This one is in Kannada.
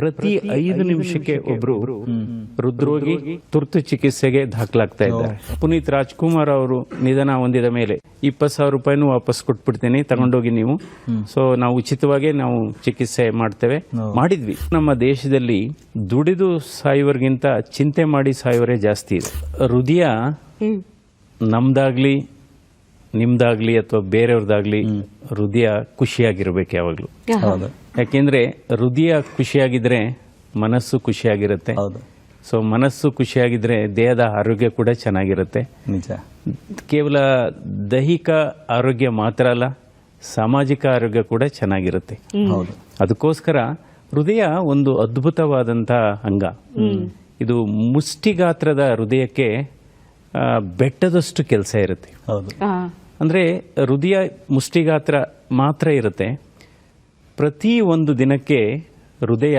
ಪ್ರತಿ 5 ನಿಮಿಷಕ್ಕೆ ಒಬ್ರು ಹೃದ್ರೋಗಿ ತುರ್ತು ಚಿಕಿತ್ಸೆಗೆ ದಾಖಲಾಗ್ತಾ ಇದ್ದಾರೆ. ಪುನೀತ್ ರಾಜ್ಕುಮಾರ್ ಅವರು ನಿಧನ ಹೊಂದಿದ ಮೇಲೆ 20,000 ರೂಪಾಯಿನೂ ವಾಪಸ್ ಕೊಟ್ಬಿಡ್ತೀನಿ, ತಗೊಂಡೋಗಿ ನೀವು. ಸೊ ನಾವು ಉಚಿತವಾಗಿ ನಾವು ಚಿಕಿತ್ಸೆ ಮಾಡ್ತೇವೆ, ಮಾಡಿದ್ವಿ. ನಮ್ಮ ದೇಶದಲ್ಲಿ ದುಡಿದು ಸಾಯುವರಿಗಿಂತ ಚಿಂತೆ ಮಾಡಿ ಸಾಯುವರೇ ಜಾಸ್ತಿ ಇದೆ. ಹೃದಯ ನಮ್ದಾಗ್ಲಿ ನಿಮ್ದಾಗ್ಲಿ ಅಥವಾ ಬೇರೆಯವ್ರದ್ದಾಗ್ಲಿ ಹೃದಯ ಖುಷಿಯಾಗಿರ್ಬೇಕು ಯಾವಾಗ್ಲೂ. ಯಾಕೆಂದ್ರೆ ಹೃದಯ ಖುಷಿಯಾಗಿದ್ರೆ ಮನಸ್ಸು ಖುಷಿಯಾಗಿರುತ್ತೆ. ಸೊ ಮನಸ್ಸು ಖುಷಿಯಾಗಿದ್ರೆ ದೇಹದ ಆರೋಗ್ಯ ಕೂಡ ಚೆನ್ನಾಗಿರುತ್ತೆ. ನಿಜ. ಕೇವಲ ದೈಹಿಕ ಆರೋಗ್ಯ ಮಾತ್ರ ಅಲ್ಲ, ಸಾಮಾಜಿಕ ಆರೋಗ್ಯ ಕೂಡ ಚೆನ್ನಾಗಿರುತ್ತೆ. ಅದಕ್ಕೋಸ್ಕರ ಹೃದಯ ಒಂದು ಅದ್ಭುತವಾದಂತ ಅಂಗ. ಇದು ಮುಷ್ಟಿಗಾತ್ರದ ಹೃದಯಕ್ಕೆ ಬೆಟ್ಟದಷ್ಟು ಕೆಲಸ ಇರುತ್ತೆ. ಅಂದ್ರೆ ಹೃದಯ ಮುಷ್ಟಿಗಾತ್ರ ಮಾತ್ರ ಇರುತ್ತೆ. ಪ್ರತಿ ಒಂದು ದಿನಕ್ಕೆ ಹೃದಯ